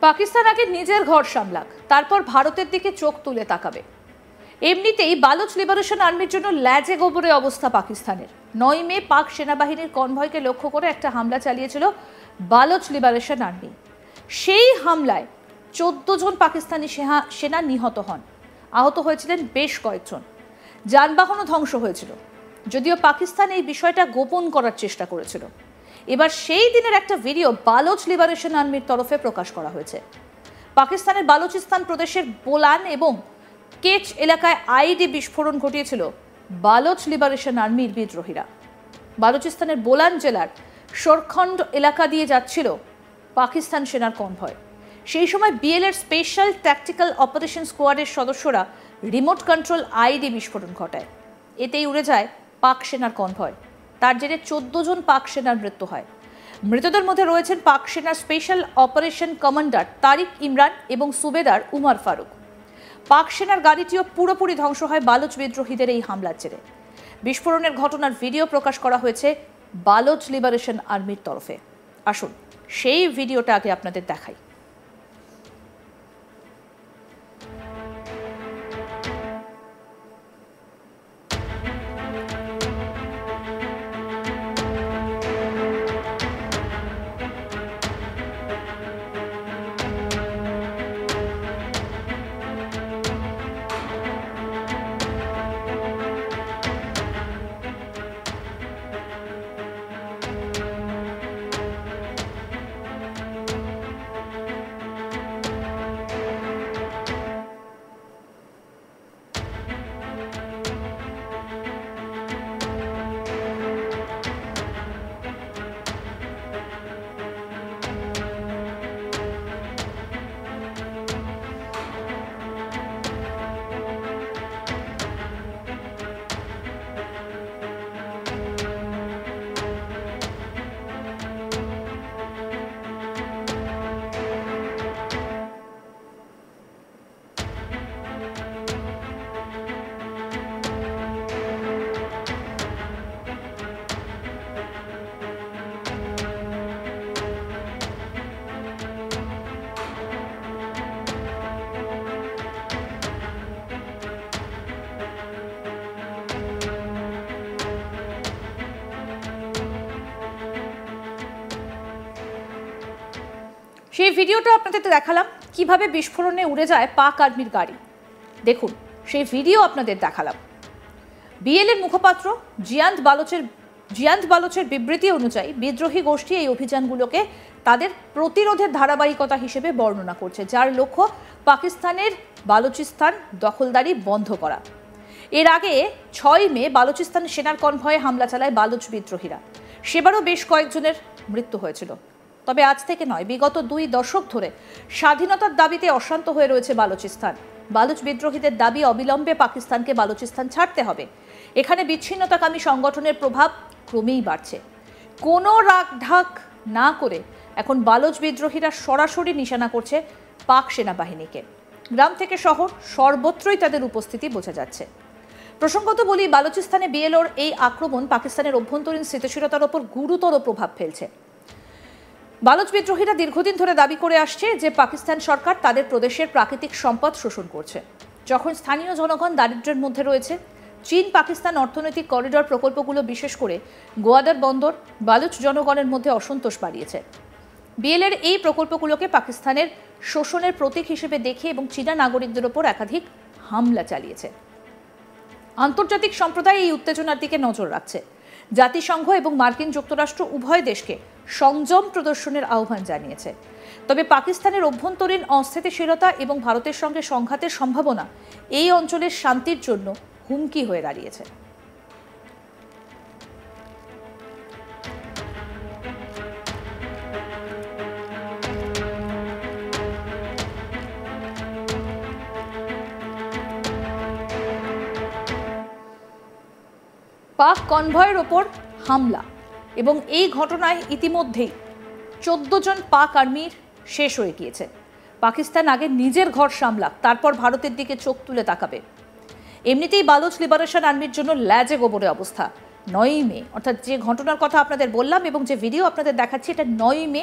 পাকিস্তান আগে নিজের ঘর সামলাক, তারপর ভারতের দিকে চোখ তুলে তাকাবে। এমনিতেই বালুচ লিবারেশন আর্মির জন্য ল্যাজে গোবরে অবস্থা পাকিস্তানের। ৯ মে পাক সেনাবাহিনীর কনভয়কে লক্ষ্য করে একটা হামলা চালিয়েছিল বালুচ লিবারেশন আর্মি। সেই হামলায় 14 জন পাকিস্তানি সেনা নিহত হন, আহত হয়েছিলেন বেশ কয়েকজন, যানবাহনও ধ্বংস হয়েছিল। যদিও পাকিস্তান এই বিষয়টা গোপন করার চেষ্টা করেছিল। এবার সেই দিনের একটা ভিডিও বালুচ লিবারেশন আর্মির তরফে প্রকাশ করা হয়েছে। পাকিস্তানের বালুচিস্তান প্রদেশের বোলান এবং কেচ এলাকায় আইডি বিস্ফোরণ ঘটিয়েছিল বালুচ লিবারেশন আর্মির বিদ্রোহীরা। বালুচিস্তানের বোলান জেলার শোরখন্ড এলাকা দিয়ে যাচ্ছিল পাকিস্তান সেনার কনভয়। সেই সময় বিএলএর স্পেশাল ট্যাকটিক্যাল অপারেশন স্কোয়াডের সদস্যরা রিমোট কন্ট্রোল আইডি বিস্ফোরণ ঘটায়। এতেই উড়ে যায় পাক সেনার কনভয়। তার জেরে 14 জন পাক সেনার মৃত্যু হয়। মৃতদের মধ্যে রয়েছেন পাক সেনার স্পেশাল অপারেশন কমান্ডার তারিক ইমরান এবং সুবেদার উমর ফারুক। পাক সেনার গাড়িটিও পুরোপুরি ধ্বংস হয় বালুচ বিদ্রোহীদের এই হামলার জেরে। বিস্ফোরণের ঘটনার ভিডিও প্রকাশ করা হয়েছে বালুচ লিবারেশন আর্মির তরফে। আসুন সেই ভিডিওটা আগে আপনাদের দেখাই। সেই ভিডিওটা আপনাদের দেখালাম কিভাবে বিস্ফোরণে উড়ে যায় পাক আর্মির গাড়ি। দেখুন সেই ভিডিও আপনাদের দেখালাম। বিএলএর মুখপাত্র জিয়ান্ত বালোচের বিবৃতি অনুযায়ী বিদ্রোহী গোষ্ঠী এই অভিযানগুলোকে তাদের প্রতিরোধের ধারাবাহিকতা হিসেবে বর্ণনা করছে, যার লক্ষ্য পাকিস্তানের বালুচিস্তান দখলদারি বন্ধ করা। এর আগে 6 মে বালুচিস্তান সেনার কনভয়ে হামলা চালায় বালুচ বিদ্রোহীরা। সেবারও বেশ কয়েকজনের মৃত্যু হয়েছিল। তবে আজ থেকে নয়, বিগত 2 দশক ধরে স্বাধীনতার দাবিতে অশান্ত হয়ে রয়েছে বালুচিস্তান। বালুচ বিদ্রোহীদের দাবি অবিলম্বে পাকিস্তানকে বালুচিস্তান ছাড়তে হবে। এখানে বিচ্ছিন্নতাকামী সংগঠনের প্রভাব ক্রমেই বাড়ছে। কোনো রাগঢাক না করে এখন বালুচ বিদ্রোহীরা সরাসরি নিশানা করছে পাক সেনাবাহিনীকে। গ্রাম থেকে শহর সর্বত্রই তাদের উপস্থিতি বোঝা যাচ্ছে। প্রসঙ্গত বলি, বালুচিস্তানে বিএলওর এই আক্রমণ পাকিস্তানের অভ্যন্তরীণ স্থিতিশীলতার ওপর গুরুতর প্রভাব ফেলছে। বালুচ বিদ্রোহীরা দীর্ঘদিন ধরে দাবি করে আসছে যে পাকিস্তান সরকার তাদের প্রদেশের প্রাকৃতিক সম্পদ শোষণ করছে। যখন স্থানীয় জনগণ দারিদ্র্যের মধ্যে রয়েছে, চীন পাকিস্তান অর্থনৈতিক করিডর প্রকল্পগুলো বিশেষ করে গোয়াদার বন্দর বালুচ জনগণের মধ্যে অসন্তোষ বাড়িয়েছে। বিএলএর এই প্রকল্পগুলোকে পাকিস্তানের শোষণের প্রতীক হিসেবে দেখে এবং চীনা নাগরিকদের ওপর একাধিক হামলা চালিয়েছে। আন্তর্জাতিক সম্প্রদায় এই উত্তেজনার দিকে নজর রাখছে। জাতিসংঘ এবং মার্কিন যুক্তরাষ্ট্র উভয় দেশকে সংযম প্রদর্শনের আহ্বান জানিয়েছে। তবে পাকিস্তানের অভ্যন্তরীণ অস্থিতিশীলতা এবং ভারতের সঙ্গে সংঘাতের সম্ভাবনা এই অঞ্চলের শান্তির জন্য হুমকি হয়ে দাঁড়িয়েছে। পাক কনভয়ের ওপর হামলা এবং এই ঘটনায় ইতিমধ্যেই 14 জন পাক আর্মির শেষ হয়ে গিয়েছে। পাকিস্তান আগে নিজের ঘর সামলাক, তারপর ভারতের দিকে চোখ তুলে তাকাবে। এমনিতেই বালুচ লিবারেশন আর্মির জন্য ল্যাজে গোবরে অবস্থা। 9 মে, অর্থাৎ যে ঘটনার কথা আপনাদের বললাম এবং যে ভিডিও আপনাদের দেখাচ্ছি, এটা 9 মে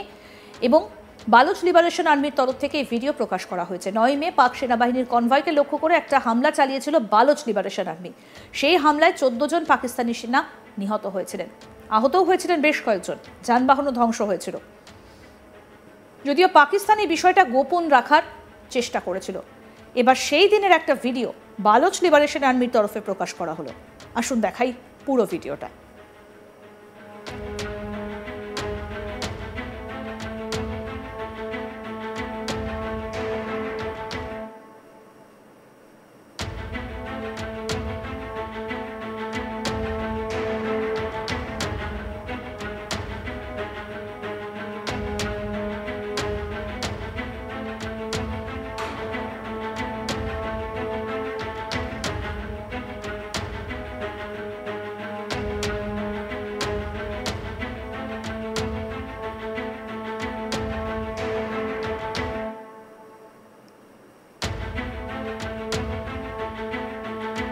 এবং বালুচ লিবারেশন আর্মির তরফ থেকে এই ভিডিও প্রকাশ করা হয়েছে। 9 মে পাক সেনাবাহিনীর কনভয়কে লক্ষ্য করে একটা হামলা চালিয়েছিল বালুচ লিবারেশন আর্মি। সেই হামলায় 14 জন পাকিস্তানি সেনা নিহত হয়েছিলেন, আহতও হয়েছিলেন বেশ কয়েকজন, যানবাহনও ধ্বংস হয়েছিল। যদিও পাকিস্তান এই বিষয়টা গোপন রাখার চেষ্টা করেছিল, এবার সেই দিনের একটা ভিডিও বালুচ লিবারেশন আর্মির তরফে প্রকাশ করা হলো। আসুন দেখাই পুরো ভিডিওটা।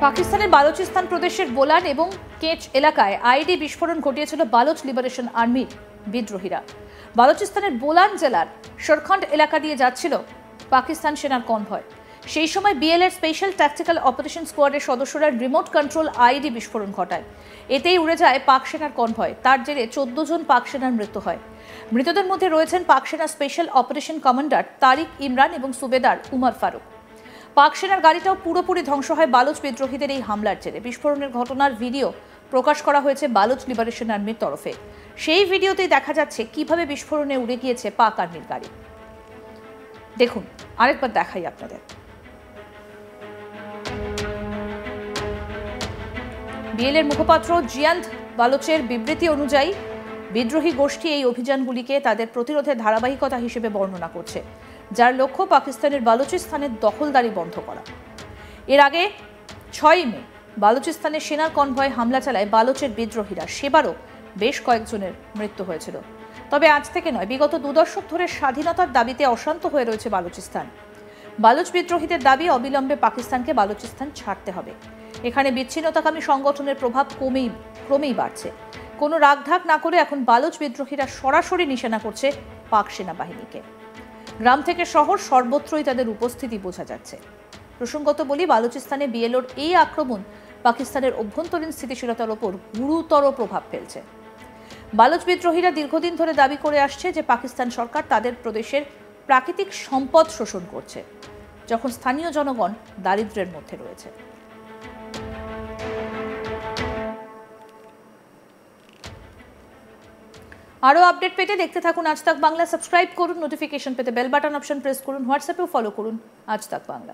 পাকিস্তানের বালুচিস্তান প্রদেশের বোলান এবং কেচ এলাকায় আইডি বিস্ফোরণ ঘটিয়েছিল বালুচ লিবারেশন আর্মির বিদ্রোহীরা। বালুচিস্তানের বোলান জেলার সরখন্ড এলাকা দিয়ে যাচ্ছিল পাকিস্তান সেনার কনভয়। সেই সময় বিএলএর স্পেশাল ট্যাকটিক্যাল অপারেশন স্কোয়াডের সদস্যরা রিমোট কন্ট্রোল আইডি বিস্ফোরণ ঘটায়। এতেই উড়ে যায় পাক সেনার কনভয়। তার জেরে 14 জন পাক সেনার মৃত্যু হয়। মৃতদের মধ্যে রয়েছেন পাক সেনার স্পেশাল অপারেশন কমান্ডার তারিক ইমরান এবং সুবেদার উমর ফারুক। পাক সেনার গাড়িটাও পুরোপুরি ধ্বংস হয় বালুচ বিদ্রোহীদের এই হামলার জেরে। বিস্ফোরণের ঘটনার ভিডিও প্রকাশ করা হয়েছে বালুচ লিবারেশন আর্মির তরফে। সেই ভিডিওতেই দেখা যাচ্ছে কিভাবে বিস্ফোরণে উড়ে গিয়েছে পাক আর্মির গাড়ি। দেখুন, আরেকবার দেখাই আপনাদের। বিএলএর মুখপাত্র জিয়ান্ত বালোচের বিবৃতি অনুযায়ী বিদ্রোহী গোষ্ঠী এই অভিযানগুলিকে তাদের প্রতিরোধের ধারাবাহিকতা হিসেবে বর্ণনা করছে, যার লক্ষ্য পাকিস্তানের বালুচিস্তানের দখলদারি বন্ধ করা। এর আগে 6 মে বালুচিস্তানের সেনার কনভয়ে হামলা চালায় বালুচের বিদ্রোহীরা। সেবারও বেশ কয়েকজনের মৃত্যু হয়েছিল। তবে আজ থেকে নয়, বিগত 2 দশক ধরে স্বাধীনতার দাবিতে অশান্ত হয়ে রয়েছে বালুচিস্তান। বালুচ বিদ্রোহীদের দাবি অবিলম্বে পাকিস্তানকে বালুচিস্তান ছাড়তে হবে। এখানে বিচ্ছিন্নতাকামী সংগঠনের প্রভাব ক্রমেই বাড়ছে। কোনো রাগঢাক না করে এখন বালুচ বিদ্রোহীরা সরাসরি নিশানা করছে পাক সেনাবাহিনীকে। গ্রাম থেকে শহর সর্বত্রই তাদের উপস্থিতি বোঝা যাচ্ছে। প্রসঙ্গত বলি, বালুচিস্তানে বিএলওর এই আক্রমণ পাকিস্তানের অভ্যন্তরীণ স্থিতিশীলতার ওপর গুরুতর প্রভাব ফেলছে। বালুচ বিদ্রোহীরা দীর্ঘদিন ধরে দাবি করে আসছে যে পাকিস্তান সরকার তাদের প্রদেশের প্রাকৃতিক সম্পদ শোষণ করছে, যখন স্থানীয় জনগণ দারিদ্র্যের মধ্যে রয়েছে। আরও আপডেট পেতে দেখতে থাকুন আজ তাক বাংলা। সাবস্ক্রাইব করুন, নোটিফিকেশন পেতে বেল বাটন অপশন প্রেস করুন, হোয়াটসঅ্যাপেও ফলো করুন আজ তাক বাংলা।